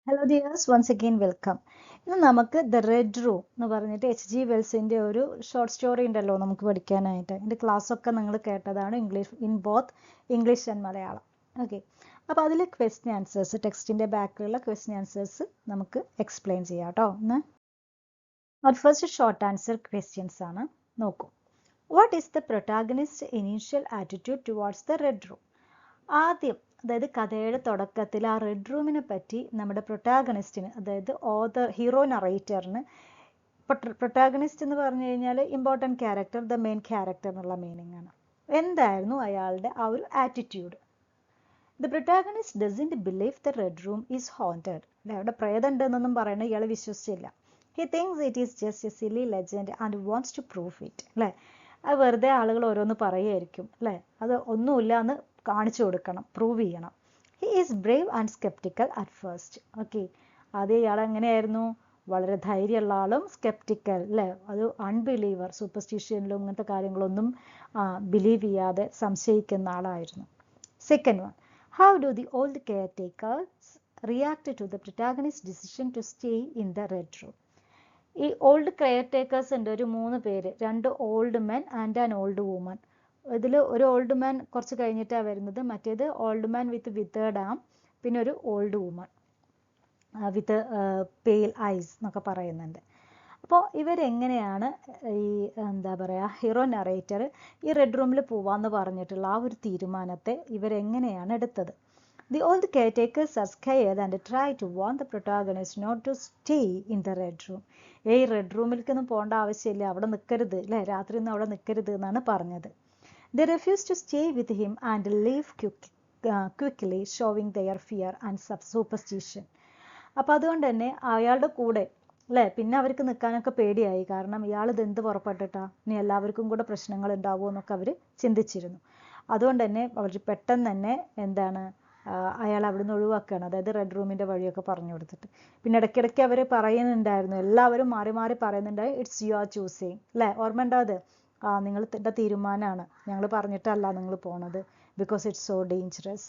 Hello dears, once again welcome. ഇന്ന് നമുക്ക് the red room എന്ന് പറഞ്ഞിട്ട് H.G. വെൽസിൻ്റെ ഒരു ഷോർട്ട് സ്റ്റോറി ഉണ്ടല്ലോ നമുക്ക് പഠിക്കാനായിട്ട്. എൻ്റെ ക്ലാസ്സൊക്കെ നിങ്ങൾ കേട്ടതാണ്, in both English and Malayalam. Okay, അപ്പോൾ അതിൽ ക്വസ്റ്റ്യൻ ആൻസേഴ്സ്, ടെക്സ്റ്റിൻ്റെ ബാക്കിലുള്ള ക്വസ്റ്റ്യൻ ആൻസേഴ്സ് നമുക്ക് എക്സ്പ്ലെയിൻ ചെയ്യാം കേട്ടോ. ഒന്ന് അത് ഫസ്റ്റ് ഷോർട്ട് ആൻസർ ക്വസ്റ്റ്യൻസ് ആണ്. നോക്കൂ. What is the protagonist initial attitude towards the red room? ആദ്യം, അതായത് കഥയുടെ തുടക്കത്തിൽ ആ റെഡ് റൂമിനെ പറ്റി നമ്മുടെ പ്രൊട്ടാഗണിസ്റ്റിന്, അതായത് ഹീറോ നറേറ്ററിന്, പ്രൊട്ടാഗണിസ്റ്റ് എന്ന് പറഞ്ഞു കഴിഞ്ഞാൽ important character, the main character എന്നുള്ള മീനിങ് ആണ്. എന്തായിരുന്നു അയാളുടെ ആ ഒരു attitude? The protagonist doesn't believe the red room is haunted. അല്ലെ, അവിടെ പ്രേതമുണ്ടെന്നൊന്നും പറയുന്നത് ഇയാൾ വിശ്വസിച്ചില്ല. He thinks it is just a silly legend and wants to prove it. അല്ലേ, അത് വെറുതെ ആളുകൾ ഓരോന്ന് പറയുമായിരിക്കും. അല്ലേ, അത് ഒന്നുമില്ല എന്ന് കാണിച്ചു കൊടുക്കണം, പ്രൂവ് ചെയ്യണം. He is Brave and sceptical at first. Okay, ആദ്യം ഇയാൾ എങ്ങനെയായിരുന്നു? വളരെ ധൈര്യമുള്ള ആളും സ്കെപ്റ്റിക്കൽ, അല്ലേ, അത് അൺബിലീവർ, സൂപ്പർസ്റ്റിഷ്യനിലും ഇങ്ങനത്തെ കാര്യങ്ങളൊന്നും ബിലീവ് ചെയ്യാതെ സംശയിക്കുന്ന ആളായിരുന്നു. Second one, how do the old caretakers react to the protagonist decision to stay in the red room? ഈ ഓൾഡ് കെയർ ടേക്കേഴ്സ് ഉണ്ട്, ഒരു 3 പേര്, 2 old men and an old woman. ഇതിൽ ഒരു ഓൾഡ് മാൻ കുറച്ച് കഴിഞ്ഞിട്ടാണ് വരുന്നത്, മറ്റേത് ഓൾഡ് മാൻ വിത്ത് വിത്തേർഡ് ആം, പിന്നെ ഒരു old woman with pale eyes എന്നൊക്കെ പറയുന്നുണ്ട്. അപ്പോൾ ഇവരെങ്ങനെയാണ് ഈ എന്താ പറയുക, ഹീറോ നറേറ്റർ ഈ റെഡ് റൂമിൽ പോവാന്ന് പറഞ്ഞിട്ടുള്ള ആ ഒരു തീരുമാനത്തെ ഇവരെങ്ങനെയാണ് എടുത്തത്? The old caretakers are scared and try to warn the protagonist not to stay in the red room. ഈ റെഡ് റൂമിലേക്കൊന്നും പോകേണ്ട ആവശ്യമില്ല, അവിടെ നിൽക്കരുത്, അല്ലേ, രാത്രി ഒന്നും അവിടെ നിൽക്കരുത് എന്നാണ് പറഞ്ഞത്. They refuse to stay with him and leave quickly, showing their fear and superstition. അപ്പോൾ അതുകൊണ്ട് തന്നെ അയാളുടെ കൂടെ, അല്ലേ, പിന്നെ അവർക്ക് നിൽക്കാനൊക്കെ പേടിയായി. കാരണം ഇയാൾ ഇതെന്ത് പുറപ്പെട്ടിട്ടാ, ഇനി എല്ലാവർക്കും കൂടെ പ്രശ്നങ്ങൾ ഉണ്ടാവുമോ എന്നൊക്കെ അവർ ചിന്തിച്ചിരുന്നു. അതുകൊണ്ട് തന്നെ അവർ പെട്ടെന്ന് തന്നെ എന്താണ്, അയാൾ അവിടുന്ന് ഒഴിവാക്കുകയാണ്, അതായത് റെഡ് റൂമിൻ്റെ വഴിയൊക്കെ പറഞ്ഞു കൊടുത്തിട്ട്. പിന്നെ ഇടയ്ക്കിടയ്ക്ക് അവർ പറയുന്നുണ്ടായിരുന്നു, എല്ലാവരും മാറി മാറി പറയുന്നുണ്ടായി, ഇറ്റ്സ് യുവർ ചൂസിങ്, അല്ലേ, ഓർമ്മ ഉണ്ടോ അത്? നിങ്ങളുടെ തീരുമാനമാണ്, ഞങ്ങൾ പറഞ്ഞിട്ടല്ല നിങ്ങൾ പോണത്, because it's so dangerous.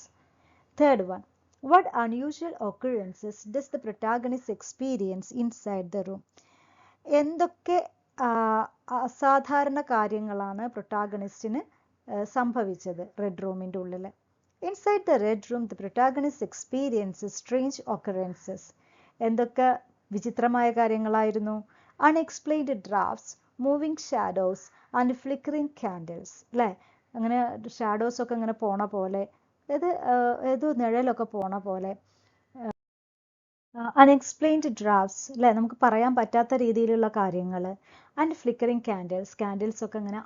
Third one, what unusual occurrences does the protagonist experience inside the room? എന്തൊക്കെ അസാധാരണ കാര്യങ്ങളാണ് പ്രൊട്ടാഗണിസ്റ്റിന് സംഭവിച്ചത് റെഡ് റൂമിൻ്റെ ഉള്ളിൽ? Inside the red room the protagonist experiences strange occurrences. എന്തൊക്കെ വിചിത്രമായ കാര്യങ്ങളായിരുന്നു? Unexplained drafts, moving shadows and flickering candles. അല്ലേ, അങ്ങനെ ഷാഡോസൊക്കെ ഇങ്ങനെ പോണ പോലെ, അതായത് ഏതോ നിഴലൊക്കെ പോണ പോലെ. അൺഎക്സ്പ്ലെയിൻഡ് ഡ്രാഫ്റ്റ്സ്, അല്ലേ, നമുക്ക് പറയാൻ പറ്റാത്ത രീതിയിലുള്ള കാര്യങ്ങൾ. ആൻഡ് ഫ്ലിക്കറിങ് കാൻഡിൽസ് ഒക്കെ ഇങ്ങനെ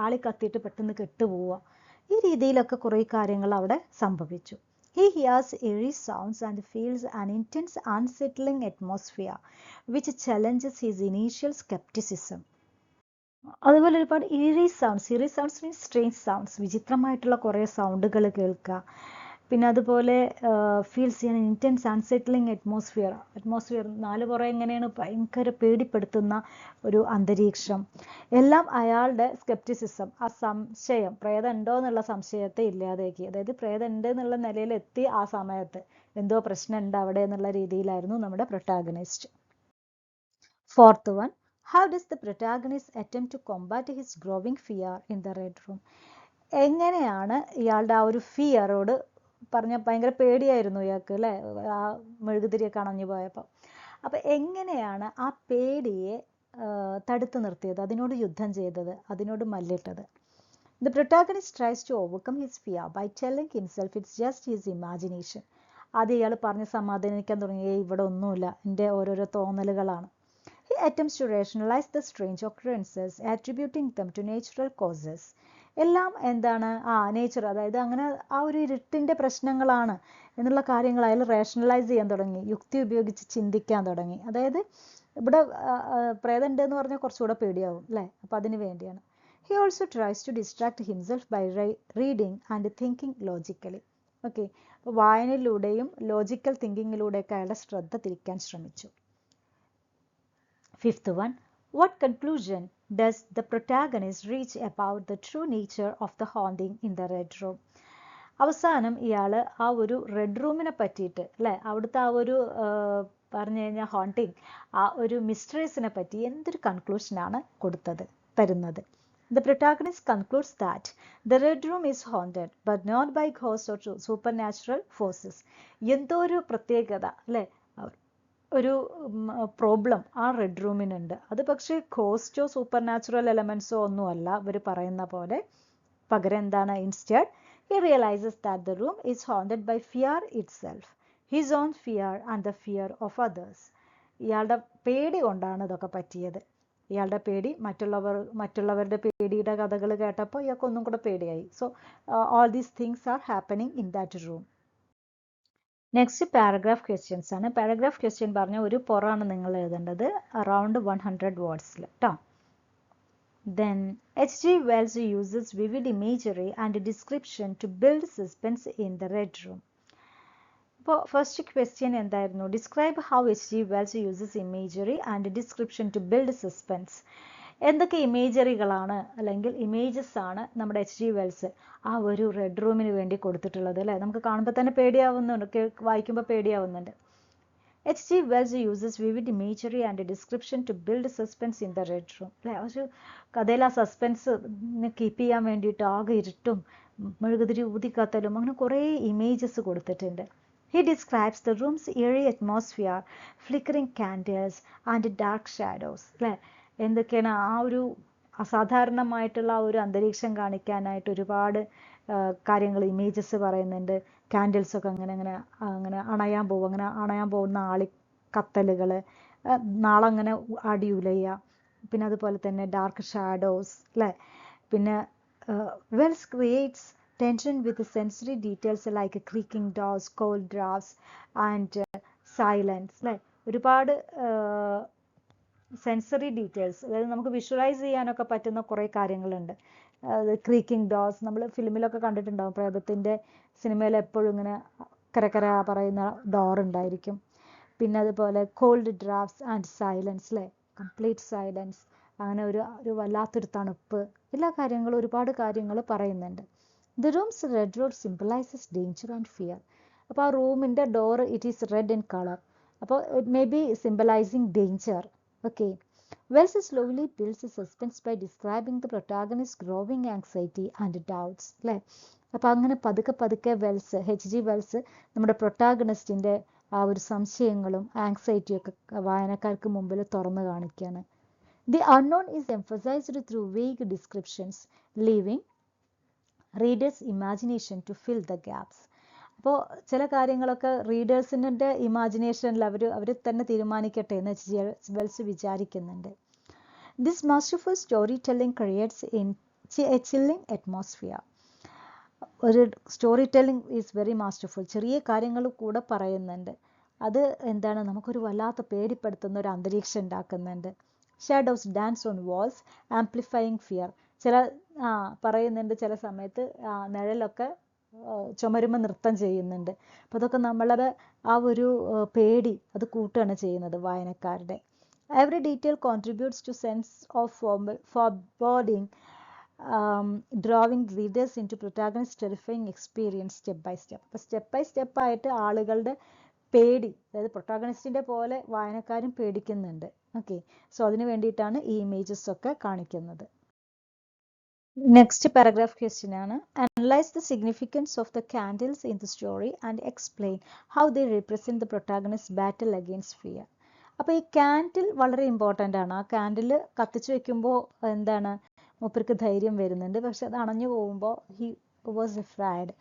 ആളിക്കത്തിയിട്ട് പെട്ടെന്ന് കെട്ടുപോവുക. ഈ രീതിയിലൊക്കെ കുറേ കാര്യങ്ങൾ അവിടെ സംഭവിച്ചു. He hears eerie sounds and feels an intense unsettling atmosphere which challenges his initial skepticism. അതുപോലെ ഒരുപാട് eerie sounds means strange sounds, വിചിത്രമായിട്ടുള്ള കുറേ സൗണ്ടുകൾ കേൾക്കുക. പിന്നെ അതുപോലെ ഫീൽസ് ചെയ്യാൻ ഇൻറ്റൻസ് അൺസെറ്റിലിംഗ് അറ്റ്മോസ്ഫിയർ, നാല് പുറം എങ്ങനെയാണ് ഭയങ്കര പേടിപ്പെടുത്തുന്ന ഒരു അന്തരീക്ഷം. എല്ലാം അയാളുടെ സ്കെപ്റ്റിസിസം, ആ സംശയം, പ്രേതം ഉണ്ടോ എന്നുള്ള സംശയത്തെ ഇല്ലാതാക്കി. അതായത് പ്രേതം ഉണ്ട് എന്നുള്ള നിലയിലെത്തി ആ സമയത്ത്, എന്തോ പ്രശ്നമുണ്ട് അവിടെ എന്നുള്ള രീതിയിലായിരുന്നു നമ്മുടെ protagonist. Fourth one, how does the protagonist attempt to combat his growing fear in the red room? എങ്ങനെയാണ് ഇയാളുടെ ആ ഒരു ഫിയറോട്, പറഞ്ഞ ഭയങ്കര പേടിയായിരുന്നു ഇയാൾക്ക്, അല്ലേ, ആ മെഴുകുതിരിയൊക്കെ അണഞ്ഞു പോയപ്പോൾ. അപ്പോൾ എങ്ങനെയാണ് ആ പേടിയെ തടുത്തു നിർത്തിയത്, അതിനോട് യുദ്ധം ചെയ്തത്, അതിനോട് മല്ലിട്ടത്? The protagonist tries to overcome his fear by telling himself it's just his imagination. അത് ഇയാൾ പറഞ്ഞ് സമാധാനിക്കാൻ തുടങ്ങി, ഇവിടെ ഒന്നുമില്ല, എൻ്റെ ഓരോരോ തോന്നലുകളാണ്. He attempts to rationalize the strange occurrences, attributing them to natural causes. എല്ലാം എന്താണ്, നേച്ചർ, അതായത് അങ്ങനെ ആ ഒരു ഇരുട്ടിൻ്റെ പ്രശ്നങ്ങളാണ് എന്നുള്ള കാര്യങ്ങൾ അയാൾ റേഷണലൈസ് ചെയ്യാൻ തുടങ്ങി, യുക്തി ഉപയോഗിച്ച് ചിന്തിക്കാൻ തുടങ്ങി. അതായത് ഇവിടെ പ്രേതം ഉണ്ട് എന്ന് പറഞ്ഞാൽ കുറച്ചുകൂടെ പേടിയാവും, അല്ലേ, അപ്പോൾ അതിന് വേണ്ടിയാണ്. He also tries to distract himself by reading and thinking logically. Okay, അപ്പോൾ വായനയിലൂടെയും ലോജിക്കൽ തിങ്കിങ്ങിലൂടെയൊക്കെ അയാളുടെ ശ്രദ്ധ തിരിക്കാൻ ശ്രമിച്ചു. Fifth one, what conclusion does the protagonist reach about the true nature of the haunting in the red room? അവസാനം ഇയാൾ ആ ഒരു red റൂമിനെ പറ്റിയിട്ട് അല്ലേ, അവിടുത്തെ ആ ഒരു പറഞ്ഞു കഴിഞ്ഞാൽ ഹോണ്ടിങ്, ആ ഒരു മിസ്റ്ററീസിനെ പറ്റി എന്തൊരു കൺക്ലൂഷനാണ് തരുന്നത്. The protagonist concludes that the red room is haunted, but not by ghosts or supernatural forces. എന്തോ ഒരു പ്രത്യേകത അല്ലേ, ഒരു പ്രോബ്ലം ആ റെഡ് റൂമിനുണ്ട്. അത് പക്ഷേ ഘോസ്റ്റോ സൂപ്പർ നാച്ചുറൽ എലമെന്റ്സോ ഒന്നുമല്ല ഇവർ പറയുന്ന പോലെ. പകരം എന്താണ്, instead he realizes that the room is haunted by fear itself, his own fear and the fear of others. ഇയാളുടെ പേടി കൊണ്ടാണ് ഇതൊക്കെ പറ്റിയത്. ഇയാളുടെ പേടി, മറ്റുള്ളവരുടെ പേടിയുടെ കഥകൾ കേട്ടപ്പോൾ ഇയാൾക്ക് ഒന്നും കൂടെ പേടിയായി. So all these things are happening in that room. Next paragraph questions ആണ്. പാരഗ്രാഫ് ക്വസ്റ്റ്യൻ പറഞ്ഞ ഒരു പൊറാണ് നിങ്ങൾ എഴുതേണ്ടത്, അറൗണ്ട് 100 വേർഡ്സിൽ കേട്ടോ. Then H.G. Wells uses vivid imagery and description to build suspense in the red room. അപ്പോൾ ഫസ്റ്റ് ക്വസ്റ്റ്യൻ എന്തായിരുന്നു? Describe how H.G. Wells uses imagery and description to build suspense. എന്തൊക്കെ ഇമേജറികളാണ് അല്ലെങ്കിൽ images ആണ് നമ്മുടെ H.G. വെൽസ് ആ ഒരു red റൂമിന് വേണ്ടി കൊടുത്തിട്ടുള്ളത് അല്ലേ? നമുക്ക് കാണുമ്പോൾ തന്നെ പേടിയാവുന്നുണ്ട്, വായിക്കുമ്പോൾ പേടിയാവുന്നുണ്ട്. H.G. Wells uses vivid imagery and description to build suspense in the red room. അല്ലേ, ഒരു കഥയിൽ ആ സസ്പെൻസ് കീപ്പ് ചെയ്യാൻ വേണ്ടിയിട്ട് ആകെ ഇരുട്ടും മെഴുകുതിരി ഊതിക്കത്തലും അങ്ങനെ കുറേ ഇമേജസ് കൊടുത്തിട്ടുണ്ട്. He describes the room's eerie atmosphere, flickering candles and dark shadows. അല്ലേ, എന്തൊക്കെയാണ് ആ ഒരു അസാധാരണമായിട്ടുള്ള ആ ഒരു അന്തരീക്ഷം കാണിക്കാനായിട്ട് ഒരുപാട് കാര്യങ്ങൾ, ഇമേജസ് പറയുന്നുണ്ട്. കാൻഡിൽസ് ഒക്കെ അങ്ങനെ അണയാൻ പോകുന്ന ആളിക്കത്തലുകൾ, നാളങ്ങനെ അടിയുലയുക, പിന്നെ അതുപോലെ തന്നെ ഡാർക്ക് ഷാഡോസ് അല്ലേ. പിന്നെ Wells creates tension with the sensory details like creaking doors, cold drafts and silence. അല്ലേ, ഒരുപാട് സെൻസറി ഡീറ്റെയിൽസ്, അതായത് നമുക്ക് വിഷ്വലൈസ് ചെയ്യാനൊക്കെ പറ്റുന്ന കുറേ കാര്യങ്ങളുണ്ട്. ക്രീക്കിംഗ് ഡോസ് നമ്മൾ ഫിലിമിലൊക്കെ കണ്ടിട്ടുണ്ടാവും, പ്രേതത്തിൻ്റെ സിനിമയിൽ എപ്പോഴും ഇങ്ങനെ കരകര പറയുന്ന ഡോർ ഉണ്ടായിരിക്കും. പിന്നെ അതുപോലെ കോൾഡ് ഡ്രാഫ്റ്റ്സ് ആൻഡ് സൈലൻസ് അല്ലേ, കംപ്ലീറ്റ് സൈലൻസ്, അങ്ങനെ ഒരു വല്ലാത്തൊരു തണുപ്പ്, എല്ലാ കാര്യങ്ങളും ഒരുപാട് കാര്യങ്ങൾ പറയുന്നുണ്ട്. The room's red door symbolizes danger and fear. അപ്പോൾ ആ റൂമിൻ്റെ door it is red in colour, അപ്പോൾ it may be symbolising danger. Okay, Wells slowly builds suspense by describing the protagonist's growing anxiety and doubts. അല്ലേ, അപ്പോൾ അങ്ങനെ പതുക്കെ H.G. Wells നമ്മുടെ പ്രൊട്ടാഗണിസ്റ്റിൻ്റെ ആ ഒരു സംശയങ്ങളും ആങ്സൈറ്റിയൊക്കെ വായനക്കാർക്ക് മുമ്പിൽ തുറന്നു കാണിക്കുകയാണ്. The unknown is emphasized through vague descriptions, leaving readers imagination to fill the gaps. അപ്പോൾ ചില കാര്യങ്ങളൊക്കെ റീഡേഴ്സിൻ്റെ ഇമാജിനേഷനിൽ അവർ തന്നെ തീരുമാനിക്കട്ടെ എന്ന് H.G. വെൽസ് വിചാരിക്കുന്നുണ്ട്. This masterful story telling creates a chilling atmosphere. ഒരു story telling is very masterful. ചെറിയ കാര്യങ്ങൾ കൂടെ പറയുന്നുണ്ട്, അത് എന്താണ്, നമുക്കൊരു വല്ലാത്ത പേടിപ്പെടുത്തുന്ന ഒരു അന്തരീക്ഷം ഉണ്ടാക്കുന്നുണ്ട്. Shadows dance on walls amplifying fear. പറയുന്നുണ്ട് ചില സമയത്ത് നിഴലൊക്കെ ചുമരുമ്പോൾ നൃത്തം ചെയ്യുന്നുണ്ട്. അപ്പോൾ അതൊക്കെ നമ്മളുടെ ആ ഒരു പേടി അത് കൂട്ടുകയാണ് ചെയ്യുന്നത് വായനക്കാരുടെ. Every detail contributes to sense of foreboding, drawing readers into protagonist terrifying experience step by step. അപ്പോൾ സ്റ്റെപ്പ് ബൈ സ്റ്റെപ്പായിട്ട് ആളുകളുടെ പേടി, അതായത് പ്രൊട്ടാഗണിസ്റ്റിൻ്റെ പോലെ വായനക്കാരും പേടിക്കുന്നുണ്ട്. ഓക്കെ, സോ അതിന് വേണ്ടിയിട്ടാണ് ഈ ഇമേജസ് ഒക്കെ കാണിക്കുന്നത്. നെക്സ്റ്റ് പാരഗ്രാഫ് ക്വസ്റ്റ്യൻ ആണ്. Analyse the significance of the candles in the story and explain how they represent the protagonist battle against fear. അപ്പോൾ ഈ കാൻഡിൽ വളരെ ഇമ്പോർട്ടൻ്റ് ആണ്. ആ കാൻഡിൽ കത്തിച്ച് വെക്കുമ്പോൾ എന്താണ്, മൂപ്പർക്ക് ധൈര്യം വരുന്നുണ്ട്, പക്ഷെ അത് അണഞ്ഞു പോകുമ്പോൾ ഹി വാസ് അഫ്രൈഡ്.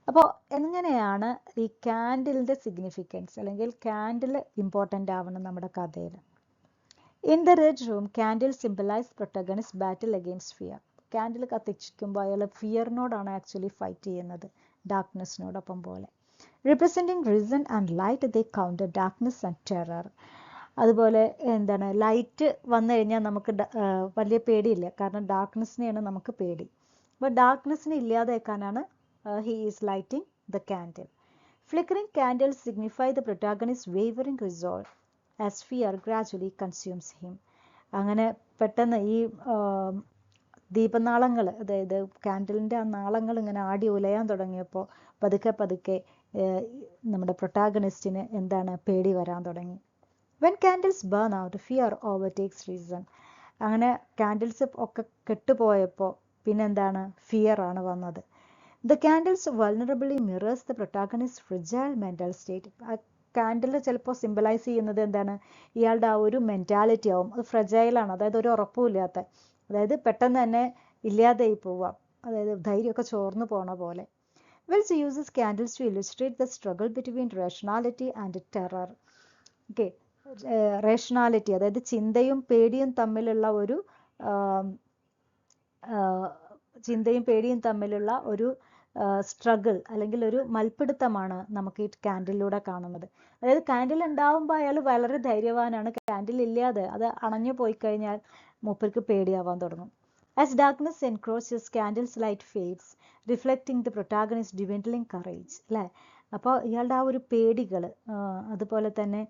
അപ്പോൾ എങ്ങനെയാണ് ഈ കാൻഡിലിൻ്റെ സിഗ്നിഫിക്കൻസ് അല്ലെങ്കിൽ കാൻഡിൽ ഇമ്പോർട്ടൻ്റ് ആവണം നമ്മുടെ കഥയിൽ? In the red room candle symbolise protagonist battle against fear. കാൻഡിൽ കത്തിക്കുമ്പോൾ അയാൾ ഫിയറിനോടാണ് ആക്ച്വലി ഫൈറ്റ് ചെയ്യുന്നത്, ഡാർക്ക്നെസ്സിനോടൊപ്പം പോലെ. Representing reason and light they counter darkness and terror. അതുപോലെ എന്താണ്, ലൈറ്റ് വന്നു കഴിഞ്ഞാൽ നമുക്ക് വലിയ പേടിയില്ല, കാരണം ഡാർക്ക്നെസ്സിനെയാണ് നമുക്ക് പേടി. അപ്പോൾ ഡാർക്ക്നെസ്സിനെ ഇല്ലാതാക്കാനാണ് he is lighting the candle. Flickering candles signify the protagonist wavering resolve as fear gradually consumes him. അങ്ങനെ പെട്ടെന്ന് ഈ ദീപനാളങ്ങൾ, അതായത് ക്യാൻഡിലിൻ്റെ ആ നാളങ്ങൾ ഇങ്ങനെ ആടി ഉലയാൻ തുടങ്ങിയപ്പോൾ പതുക്കെ പതുക്കെ നമ്മുടെ പ്രൊട്ടാഗണിസ്റ്റിന് എന്താണ്, പേടി വരാൻ തുടങ്ങി. When candles burn out fear overtakes reason. അങ്ങനെ കാൻഡിൽസ് ഒക്കെ കെട്ടുപോയപ്പോൾ പിന്നെന്താണ്, ഫിയർ ആണ് വന്നത്. The candles vulnerably mirrors the protagonist's fragile mental state. ആ കാൻഡിൽ ചിലപ്പോൾ സിംബലൈസ് ചെയ്യുന്നത് എന്താണ്, ഇയാളുടെ ആ ഒരു മെൻറ്റാലിറ്റി ആവും. അത് ഫ്രജൈലാണ്, അതായത് ഒരു ഉറപ്പുമില്ലാത്ത, അതായത് പെട്ടെന്ന് തന്നെ ഇല്ലാതെയായി പോവാം, അതായത് ധൈര്യമൊക്കെ ചോർന്നു പോണ പോലെ. Wells uses candles to illustrate the struggle between rationality and terror. Okay, rationality, അതായത് ചിന്തയും പേടിയും തമ്മിലുള്ള ഒരു സ്ട്രഗിൾ അല്ലെങ്കിൽ ഒരു മൽപ്പിടുത്തമാണ് നമുക്ക് ഈ ക്യാൻഡിലൂടെ കാണുന്നത്. അതായത് ക്യാൻഡിൽ ഉണ്ടാവുമ്പോൾ അയാൾ വളരെ ധൈര്യവാനാണ്, ക്യാൻഡിൽ ഇല്ലാതെ അത് അണഞ്ഞു പോയി കഴിഞ്ഞാൽ മൂപ്പർക്ക് പേടിയാവാൻ തുടങ്ങും. As darkness encroaches candles light fades reflecting the protagonist dwindling courage, അല്ലേ? അപ്പോൾ ഇയാളുടെ ആ ഒരു പേടികൾ, അതുപോലെ തന്നെ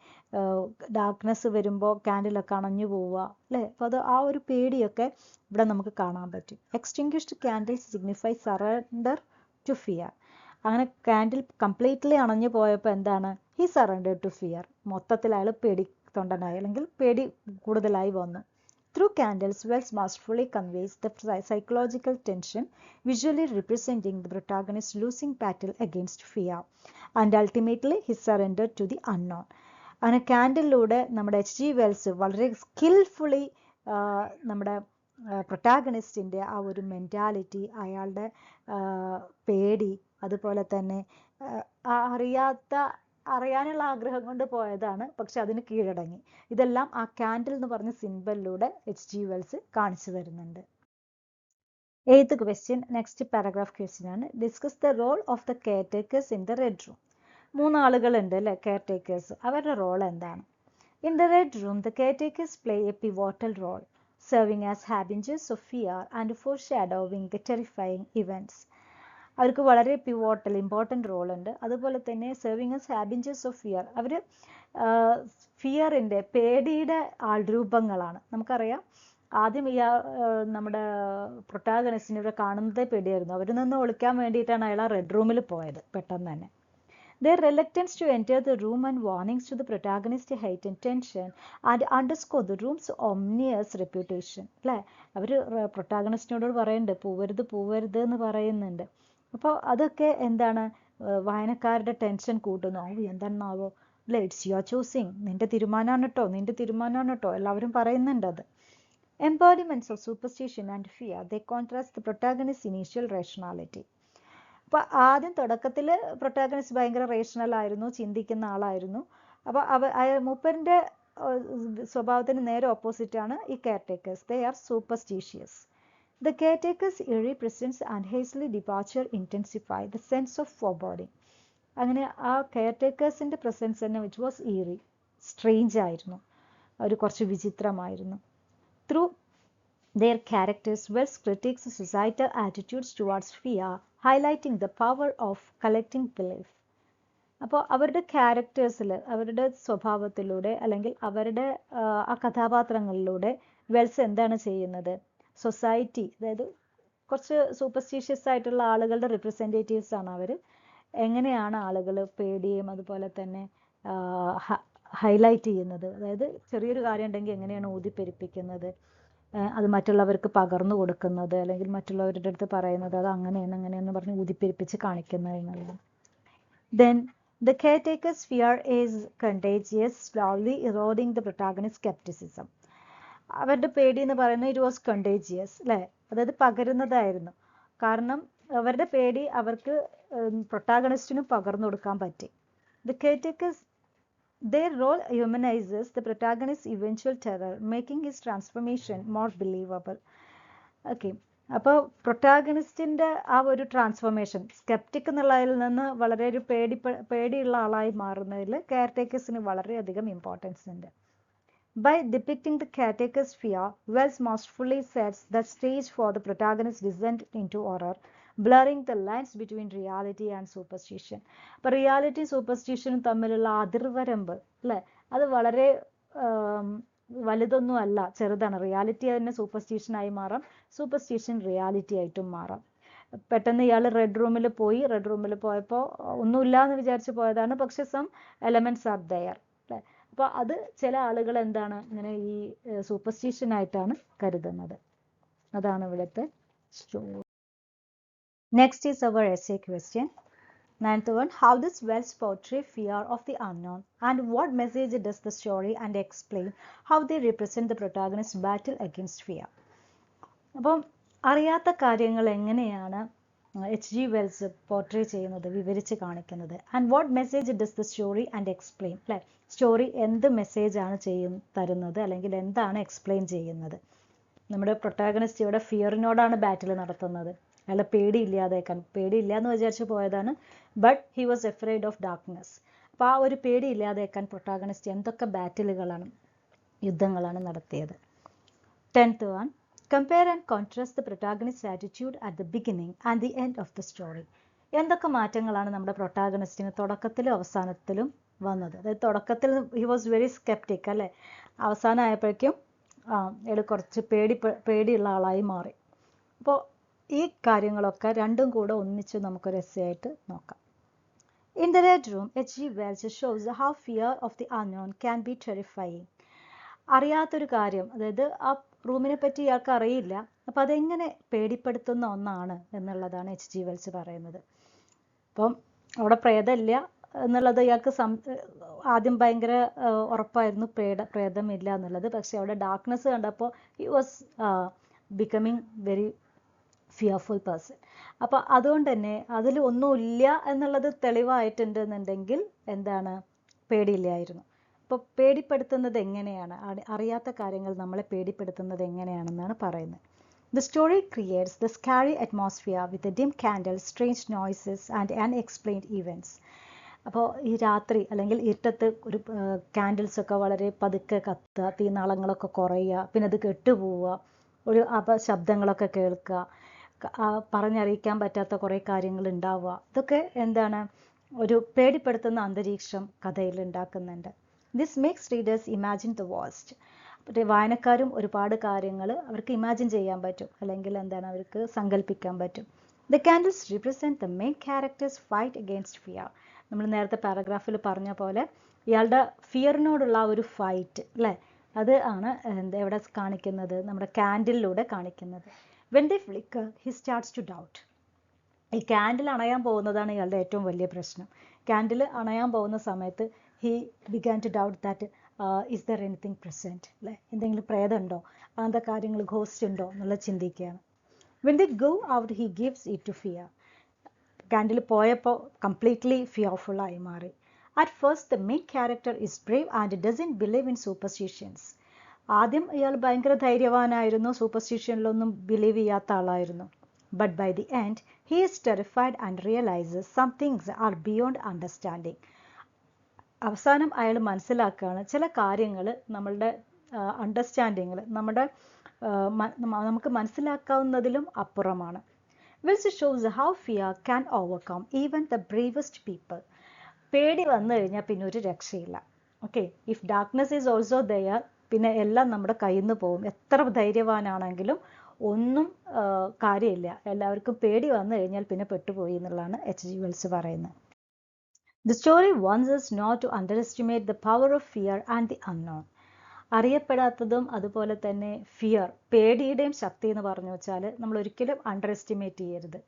ഡാർക്ക്നെസ് വരുമ്പോൾ ക്യാൻഡിലൊക്കെ അണഞ്ഞു പോവുക, അല്ലേ? അപ്പോൾ അത് ആ ഒരു പേടിയൊക്കെ ഇവിടെ നമുക്ക് കാണാൻ പറ്റും. Extinguished candles signify surrender to fear. അങ്ങനെ ക്യാൻഡിൽ കംപ്ലീറ്റ്ലി അണഞ്ഞു പോയപ്പോൾ എന്താണ്, ഹി സറണ്ടർ ടു ഫിയർ. മൊത്തത്തിൽ അയാൾ പേടി തൊണ്ടനായി, അല്ലെങ്കിൽ പേടി കൂടുതലായി വന്നു. Through candles, Wells masterfully conveys the psychological tension, visually representing the protagonist losing battle against fear, and ultimately his surrender to the unknown. അങ്ങനെ ക്യാൻഡിലൂടെ നമ്മുടെ H.G. വെൽസ് വളരെ സ്കിൽഫുള്ളി നമ്മുടെ പ്രൊട്ടാഗണിസ്റ്റിൻ്റെ ആ ഒരു മെൻറ്റാലിറ്റി, അയാളുടെ പേടി, അതുപോലെ തന്നെ അറിയാനുള്ള ആഗ്രഹം കൊണ്ട് പോയതാണ്, പക്ഷെ അതിന് കീഴടങ്ങി. ഇതെല്ലാം ആ ക്യാൻഡിൽ എന്ന് പറഞ്ഞ സിംബലിലൂടെ H.G. വെൽസ് കാണിച്ചു തരുന്നുണ്ട്. 8th question, next paragraph question ആണ്. Discuss the role of the caretakers in the red room. 3 ആളുകളുണ്ട് അല്ലേ, കെയർ ടേക്കേഴ്സ്. അവരുടെ റോൾ എന്താണ്? In the red room the caretakers play a pivotal role, serving as harbingers of fear and foreshadowing the terrifying events. അവർക്ക് വളരെ pivotal important role ഉണ്ട്. അതുപോലെ തന്നെ serving as harbingers of fear, അവർ ഫിയറിൻ്റെ, പേടിയുടെ ആൾരൂപങ്ങളാണ്. നമുക്കറിയാം, ആദ്യം നമ്മുടെ പ്രൊട്ടാഗണിസ്റ്റിനെ ഇവിടെ കാണുന്നതേ പേടിയായിരുന്നു. അവരിൽ നിന്ന് ഒളിക്കാൻ വേണ്ടിയിട്ടാണ് അയാൾ ആ റെഡ് റൂമിൽ പോയത് പെട്ടെന്ന് തന്നെ. Their reluctance to enter the room and warnings to the protagonist heightened tension and underscore the room's ominous reputation. അല്ലേ? അവർ പ്രൊട്ടാഗണിസ്റ്റിനോട് പറയുന്നുണ്ട്, പോവരുത് എന്ന് പറയുന്നുണ്ട്. അപ്പോൾ അതൊക്കെ എന്താണ്, വായനക്കാരുടെ ടെൻഷൻ കൂട്ടുന്നു. എന്താണെന്നാവോ, അല്ലേ? ഇറ്റ്സ് യുവർ ചൂസിങ്, നിന്റെ തീരുമാനമാണ് കേട്ടോ, എല്ലാവരും പറയുന്നുണ്ട് അത്. Embodiments of superstition and fear, they contrast the protagonist's initial rationality. അപ്പോൾ ആദ്യം തുടക്കത്തിൽ പ്രൊട്ടാഗണിസ്റ്റ് ഭയങ്കര റേഷണൽ ആയിരുന്നു, ചിന്തിക്കുന്ന ആളായിരുന്നു. അപ്പോൾ മൂപ്പറിൻ്റെ സ്വഭാവത്തിന് നേരെ ഓപ്പോസിറ്റാണ് ഈ care takers. They are superstitious. The caretaker's eerie presence and hastily departure intensify the sense of foreboding. അങ്ങനെ ആ കെയർ ടേക്കേഴ്സിൻ്റെ പ്രസൻസ് തന്നെ വിച്ച് വാസ് ഈറി, സ്ട്രേഞ്ച് ആയിരുന്നു, അവർ കുറച്ച് വിചിത്രമായിരുന്നു. Through their characters, Wells critiques societal attitudes towards fear, highlighting the power of collecting belief. അപ്പോൾ അവരുടെ ക്യാരക്ടേഴ്സിൽ, അവരുടെ സ്വഭാവത്തിലൂടെ അല്ലെങ്കിൽ അവരുടെ ആ കഥാപാത്രങ്ങളിലൂടെ വെൽസ് എന്താണ് ചെയ്യുന്നത്, സൊസൈറ്റി, അതായത് കുറച്ച് സൂപ്പർസ്റ്റീഷ്യസ് ആയിട്ടുള്ള ആളുകളുടെ റിപ്രസെൻറ്റേറ്റീവ്സ് ആണ് അവർ. എങ്ങനെയാണ് ആളുകൾ പേടിയും അതുപോലെ തന്നെ ഹൈലൈറ്റ് ചെയ്യുന്നത്, അതായത് ചെറിയൊരു കാര്യം ഉണ്ടെങ്കിൽ എങ്ങനെയാണ് ഊതിപ്പെരിപ്പിക്കുന്നത്, അത് മറ്റുള്ളവർക്ക് പകർന്നു കൊടുക്കുന്നത്, അല്ലെങ്കിൽ മറ്റുള്ളവരുടെ അടുത്ത് പറയുന്നത് അത് അങ്ങനെയെന്ന് പറഞ്ഞ് ഊതിപ്പെരിപ്പിച്ച് കാണിക്കുന്നത് എന്നുള്ളത്. Then the caretaker's fear is contagious, slowly eroding the protagonist's skepticism. അവരുടെ പേടി എന്ന് പറയുന്നത് ഇറ്റ് വാസ് കണ്ടേജിയസ്, അല്ലേ? അതായത് പകരുന്നതായിരുന്നു. കാരണം അവരുടെ പേടി അവർക്ക് പ്രൊട്ടാഗണിസ്റ്റിനും പകർന്നു കൊടുക്കാൻ പറ്റി. The caretaker's their role humanizes the protagonist's eventual terror, making his transformation more believable. Okay, അപ്പോൾ പ്രൊട്ടാഗണിസ്റ്റിൻ്റെ ആ ഒരു ട്രാൻസ്ഫോർമേഷൻ, സ്കെപ്റ്റിക് എന്നുള്ളതിൽ നിന്ന് വളരെ ഒരു പേടിയുള്ള ആളായി മാറുന്നതിൽ കെയർ ടേക്കേഴ്സിന് വളരെയധികം ഇമ്പോർട്ടൻസ് ഉണ്ട്. By depicting the caretaker's fear, Wells masterfully sets the stage for the protagonist's descent into horror, blurring the lines between reality and superstition. അപ്പോൾ റിയാലിറ്റിയും സൂപ്പർസ്റ്റിഷനും തമ്മിലുള്ള അതിർവരമ്പ്, അല്ലേ, അത് വളരെ വലുതൊന്നും അല്ല, ചെറുതാണ്. റിയാലിറ്റി തന്നെ സൂപ്പർസ്റ്റിഷനായി മാറാം, സൂപ്പർസ്റ്റിഷൻ റിയാലിറ്റി ആയിട്ടും മാറാം. പെട്ടെന്ന് ഇയാൾ റെഡ് റൂമിൽ പോയപ്പോൾ ഒന്നുമില്ല എന്ന് വിചാരിച്ച് പോയതാണ്, പക്ഷെ സം എലമെന്റ്സ് ആർ ദയർ അല്ലേ. അപ്പോൾ അത് ചില ആളുകൾ എന്താണ് ഇങ്ങനെ ഈ സൂപ്പർസ്റ്റിഷനായിട്ടാണ് കരുതുന്നത്. അതാണ് ഇവിടുത്തെ story. Next is our essay question. Ninth one, how does Wells portray fear of the unknown, and what message does the story and explain how they represent the protagonist's battle against fear? അപ്പം അറിയാത്ത കാര്യങ്ങൾ എങ്ങനെയാണ് H.G. Wells portray ചെയ്യുന്നത്, വിവരിച്ച് കാണിക്കുന്നത്. And what message does the story and explain, അല്ലേ, story എന്ത് മെസ്സേജാണ് തരുന്നത്, അല്ലെങ്കിൽ എന്താണ് എക്സ്പ്ലെയിൻ ചെയ്യുന്നത്. നമ്മുടെ പ്രൊട്ടാഗണിസ്റ്റ് ഇവിടെ ഫിയറിനോടാണ് ബാറ്റിൽ നടത്തുന്നത്. അയാളെ പേടിയില്ല എന്ന് വിചാരിച്ച് പോയതാണ്, but he was afraid of darkness. അപ്പോൾ ആ ഒരു പേടിയില്ലാതേക്കാൻ പ്രൊട്ടാഗണിസ്റ്റ് എന്തൊക്കെ യുദ്ധങ്ങളാണ് നടത്തിയത്. 10th one, compare and contrast the protagonist's attitude at the beginning and the end of the story. എന്തൊക്കെ മാറ്റങ്ങളാണ് നമ്മുടെ പ്രൊട്ടാഗണിസ്റ്റിന് തുടക്കത്തിലും അവസാനത്തിലും വന്നത്. അതായത് തുടക്കത്തിൽ ഹി വാസ് വെരി സ്കെപ്റ്റിക് അല്ലേ, അവസാനമായപ്പോഴേക്കും അയാൾ കുറച്ച് പേടിയുള്ള ആളായി മാറി. അപ്പോൾ ഈ കാര്യങ്ങളൊക്കെ രണ്ടും കൂടെ ഒന്നിച്ച് നമുക്കൊരു എസ്സേ ആയിട്ട് നോക്കാം. In the Red Room, H.G. Wells shows how fear of the unknown can be terrifying. അറിയാത്തൊരു കാര്യം, അതായത് ആ റൂമിനെ പറ്റി ഇയാൾക്ക് അറിയില്ല, അപ്പം അതെങ്ങനെ പേടിപ്പെടുത്തുന്ന ഒന്നാണ് എന്നുള്ളതാണ് H.G. വെൽസ് പറയുന്നത്. അപ്പം അവിടെ പ്രേതമില്ല എന്നുള്ളത് ഇയാൾക്ക് ആദ്യം ഭയങ്കര ഉറപ്പായിരുന്നു, പ്രേതമില്ല എന്നുള്ളത്. പക്ഷെ അവിടെ ഡാർക്ക്നെസ് കണ്ടപ്പോൾ he was becoming very fearful person. അപ്പോൾ അതുകൊണ്ട് തന്നെ അതിൽ ഒന്നുമില്ല എന്നുള്ളത് തെളിവായിട്ടുണ്ട് എന്നുണ്ടെങ്കിൽ എന്താണ്, പേടിയില്ലായിരുന്നു. അപ്പോൾ പേടിപ്പെടുത്തുന്നത് എങ്ങനെയാണ്, അറിയാത്ത കാര്യങ്ങൾ നമ്മളെ പേടിപ്പെടുത്തുന്നത് എങ്ങനെയാണെന്നാണ് പറയുന്നത്. The story creates the scary atmosphere with the dim candles, strange noises and unexplained events. അപ്പോൾ ഈ രാത്രി അല്ലെങ്കിൽ ഇരുട്ടത്ത് ഒരു കാൻഡിൽസൊക്കെ വളരെ പതുക്കെ കത്തുക, തീനാളങ്ങളൊക്കെ കുറയുക, പിന്നെ അത് കെട്ടുപോവുക, ഒരു ശബ്ദങ്ങളൊക്കെ കേൾക്കുക, പറഞ്ഞറിയിക്കാൻ പറ്റാത്ത കുറേ കാര്യങ്ങൾ ഉണ്ടാവുക, ഇതൊക്കെ എന്താണ് ഒരു പേടിപ്പെടുത്തുന്ന അന്തരീക്ഷം കഥയിൽ ഉണ്ടാക്കുന്നുണ്ട്. This makes readers imagine the worst. വായനക്കാരും ഒരുപാട് കാര്യങ്ങൾ അവർക്ക് ഇമാജിൻ ചെയ്യാൻ പറ്റും, അല്ലെങ്കിൽ എന്താണ് അവർക്ക് സങ്കല്പിക്കാൻ പറ്റും. The candles represent the main characters fight against fear. നമ്മൾ നേരത്തെ പാരഗ്രാഫിൽ പറഞ്ഞ പോലെ ഇയാളുടെ ഫിയറിനോടുള്ള ഒരു ഫൈറ്റ് അല്ലേ, അത് ആണ് എവിടെ കാണിക്കുന്നത്, നമ്മുടെ കാൻഡിലിലൂടെ കാണിക്കുന്നത്. When they flicker, he starts to doubt. ഈ ക്യാൻഡിൽ അണയാൻ പോകുന്നതാണ് ഇയാളുടെ ഏറ്റവും വലിയ പ്രശ്നം. ക്യാൻഡിൽ അണയാൻ പോകുന്ന സമയത്ത് he began to doubt that is there anything present, അല്ലേ, എന്തെങ്കിലും പ്രേതമുണ്ടോ, അങ്ങനത്തെ കാര്യങ്ങൾ, ഗോസ്റ്റ് ഉണ്ടോ എന്നുള്ള ചിന്തിക്കുകയാണ്. When they go out, he gives it to fear. Candle പോയപ്പോൾ കംപ്ലീറ്റ്ലി ഫിയർഫുൾ ആയി മാറി. At first the main character is brave and doesn't believe in superstitions. ആദ്യം ഇയാൾ ഭയങ്കര ധൈര്യവാനായിരുന്നു, സൂപ്പർസ്റ്റിഷനിലൊന്നും ബിലീവ് ചെയ്യാത്ത ആളായിരുന്നു. But by the end he is terrified and realizes some things are beyond understanding. അവസാനം അയാൾ മനസ്സിലാക്കുകയാണ് ചില കാര്യങ്ങൾ നമ്മളുടെ അണ്ടർസ്റ്റാൻഡിങ്ങിൽ, നമുക്ക് മനസ്സിലാക്കാവുന്നതിലും അപ്പുറമാണ്. Wells shows how fear can overcome even the bravest people. പേടി വന്നു കഴിഞ്ഞാൽ പിന്നെ ഒരു രക്ഷയില്ല. Okay, if darkness is also there, പിന്നെ എല്ലാം നമ്മുടെ കയ്യിൽ നിന്ന് പോകും. എത്ര ധൈര്യവാനാണെങ്കിലും ഒന്നും കാര്യമില്ല, എല്ലാവർക്കും പേടി വന്നു കഴിഞ്ഞാൽ പിന്നെ പെട്ടുപോയി എന്നുള്ളതാണ് H.G. വെൽസ് പറയുന്നത്. The story wants us not to underestimate the power of fear and the unknown. അറിയപ്പെടാത്തതും അതുപോലെ തന്നെ ഫിയർ, പേടിയുടെയും ശക്തി എന്ന് പറഞ്ഞു വെച്ചാൽ നമ്മൾ ഒരിക്കലും അണ്ടർ എസ്റ്റിമേറ്റ് ചെയ്യരുത്,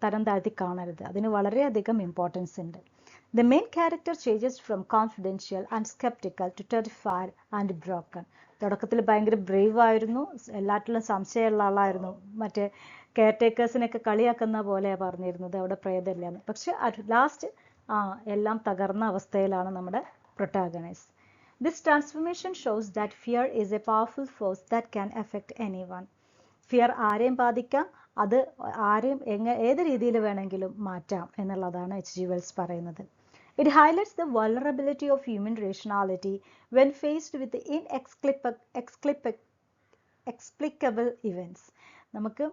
തരം താഴ്ത്തി കാണരുത്. അതിന് വളരെയധികം ഇമ്പോർട്ടൻസ് ഉണ്ട്. The main character changes from confidential and skeptical to terrified and broken. തുടക്കത്തിൽ ഭയങ്കര ബ്രേവ് ആയിരുന്നു, എല്ലാറ്റിലും സംശയമുള്ള ആളായിരുന്നു, മറ്റേ കെയർടേക്കേഴ്സിനൊക്കെ കളിയാക്കുന്ന പോലെയാണ് പറഞ്ഞിരുന്നത് അവിടെ പ്രേതമില്ലാന്ന്. പക്ഷെ അറ്റ് ലാസ്റ്റ് എല്ലാം തകർന്ന അവസ്ഥയിലാണ് നമ്മുടെ protagonist. This transformation shows that fear is a powerful force that can affect anyone. Fear ആരെയും ബാധിക്കാം, അത് ആരെയും ഏത് രീതിയിൽ വേണമെങ്കിലും മാറ്റാം എന്നുള്ളതാണ് H.G. വെൽസ് പറയുന്നത്. It highlights the vulnerability of human rationality when faced with the inexplicable events. നമുക്ക്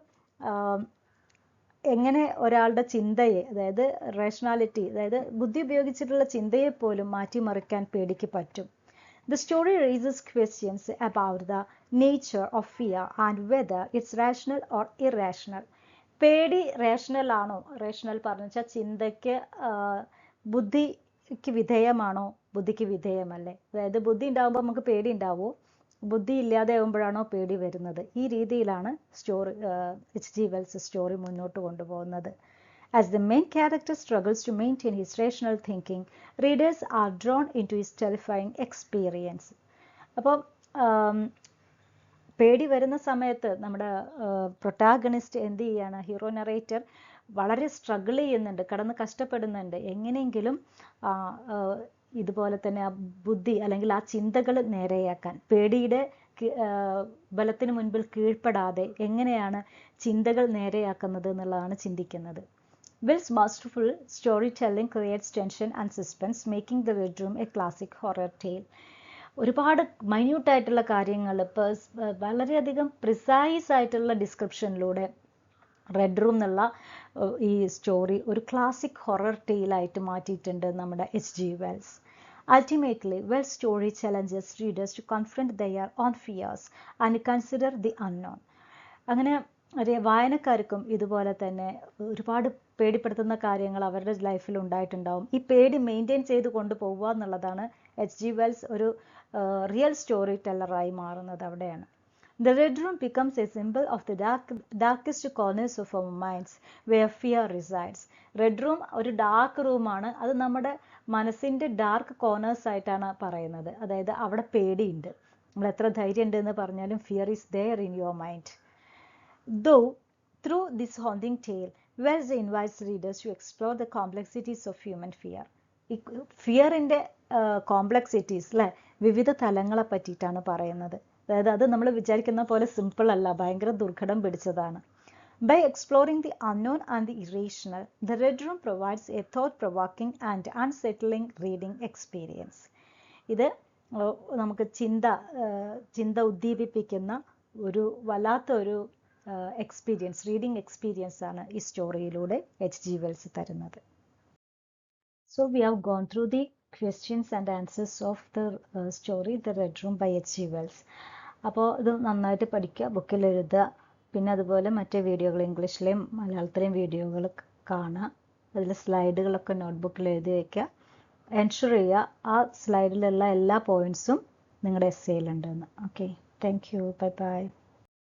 എങ്ങനെ ഒരാളുടെ ചിന്തയെ, അതായത് റേഷണാലിറ്റി, അതായത് ബുദ്ധി ഉപയോഗിച്ചിട്ടുള്ള ചിന്തയെ പോലും മാറ്റിമറിക്കാൻ പേടിക്ക് പറ്റും. The story raises questions about the nature of fear and whether it's rational or irrational. പേടി റേഷണൽ ആണോ? റേഷണൽ പറഞ്ഞു വെച്ചാൽ ചിന്തയ്ക്ക് ബുദ്ധിക്ക് വിധേയമാണോ? ബുദ്ധിക്ക് വിധേയമല്ലേ? അതായത് ബുദ്ധി ഉണ്ടാകുമ്പോൾ നമുക്ക് പേടി ഉണ്ടാവുമോ? ബുദ്ധി ഇല്ലാതെ ആകുമ്പോഴാണോ പേടി വരുന്നത്? ഈ രീതിയിലാണ് H.G. വെൽസ് സ്റ്റോറി മുന്നോട്ട് കൊണ്ടുപോകുന്നത്. As the main character struggles to maintain his rational thinking, readers are drawn into his terrifying experience. അപ്പോൾ പേടി വരുന്ന സമയത്ത് നമ്മുടെ പ്രൊട്ടാഗണിസ്റ്റ് എന്ത് ചെയ്യാണ്? ഹീറോ നറേറ്റർ വളരെ സ്ട്രഗിൾ ചെയ്യുന്നുണ്ട്, കടന്ന് കഷ്ടപ്പെടുന്നുണ്ട്. എങ്ങനെയെങ്കിലും ഇതുപോലെ തന്നെ ആ ബുദ്ധി അല്ലെങ്കിൽ ആ ചിന്തകൾ നേരെയാക്കാൻ, പേടിയുടെ ബലത്തിന് മുൻപിൽ കീഴ്പ്പെടാതെ എങ്ങനെയാണ് ചിന്തകൾ നേരെയാക്കുന്നത് എന്നുള്ളതാണ് ചിന്തിക്കുന്നത്. Will's masterful storytelling creates tension and suspense, making The Red Room a classic horror tale. ഒരുപാട് മൈന്യൂട്ടായിട്ടുള്ള കാര്യങ്ങൾ വളരെയധികം പ്രിസൈസ് ആയിട്ടുള്ള ഡിസ്ക്രിപ്ഷനിലൂടെ റെഡ് റൂം എന്നുള്ള ഈ സ്റ്റോറി ഒരു ക്ലാസിക് ഹൊറർ ടെയിലായിട്ട് മാറ്റിയിട്ടുണ്ട് നമ്മുടെ H.G. Wells. Ultimately, Wells' story challenges readers to confront their own fears and consider the unknown. അങ്ങനെ വായനക്കാർക്കും ഇതുപോലെ തന്നെ ഒരുപാട് പേടിപ്പെടുത്തുന്ന കാര്യങ്ങൾ അവരുടെ ലൈഫിൽ ഉണ്ടായിട്ടുണ്ടാവും. ഈ പേടി മെയിൻറ്റെയിൻ ചെയ്ത് കൊണ്ടുപോവുക എന്നുള്ളതാണ് H.G. വെൽസ് ഒരു റിയൽ സ്റ്റോറി ടെല്ലറായി മാറുന്നത് അവിടെയാണ്. The Red Room becomes a symbol of the darkest corners of our minds where fear resides. Red room ഒരു ഡാർക്ക് റൂമാണ്. അത് നമ്മുടെ മനസ്സിൻ്റെ ഡാർക്ക് കോർണേഴ്സ് ആയിട്ടാണ് പറയുന്നത്. അതായത് അവിടെ പേടിയുണ്ട്. നമ്മൾ എത്ര ധൈര്യം ഉണ്ടെന്ന് പറഞ്ഞാലും fear is there in your mind. Though, through this haunting tale, Wells invites readers to explore the complexities of human fear. ഫിയറിൻ്റെ കോംപ്ലക്സിറ്റീസ് അല്ലേ, വിവിധ തലങ്ങളെ പറ്റിയിട്ടാണ് പറയുന്നത്. അതായത് അത് നമ്മൾ വിചാരിക്കുന്ന പോലെ സിമ്പിൾ അല്ല, ഭയങ്കര ദുർഘടം പിടിച്ചതാണ്. By exploring the unknown and the irrational, The Red Room provides a thought-provoking and unsettling reading experience. ഇത് നമുക്ക് ചിന്ത ഉദ്ദീപിപ്പിക്കുന്ന ഒരു വല്ലാത്തൊരു റീഡിംഗ് എക്സ്പീരിയൻസ് ആണ് ഈ സ്റ്റോറിയിലൂടെ H.G. വെൽസ് തരുന്നത്. So we have gone through the questions and answers of the story The Red Room by H.G. Wells. അപ്പോൾ ഇത് നന്നായിട്ട് പഠിക്കുക, ബുക്കിൽ എഴുതുക. പിന്നെ അതുപോലെ മറ്റേ വീഡിയോകൾ, ഇംഗ്ലീഷിലെയും മലയാളത്തിലെയും വീഡിയോകൾ കാണുക. അതിൽ സ്ലൈഡുകളൊക്കെ നോട്ട്ബുക്കിൽ എഴുതി വയ്ക്കുക. എൻഷുർ ചെയ്യുക ആ സ്ലൈഡിലുള്ള എല്ലാ പോയിൻറ്റ്സും നിങ്ങളുടെ എസ്സേയിലുണ്ടെന്ന്. Okay, thank you, bye by.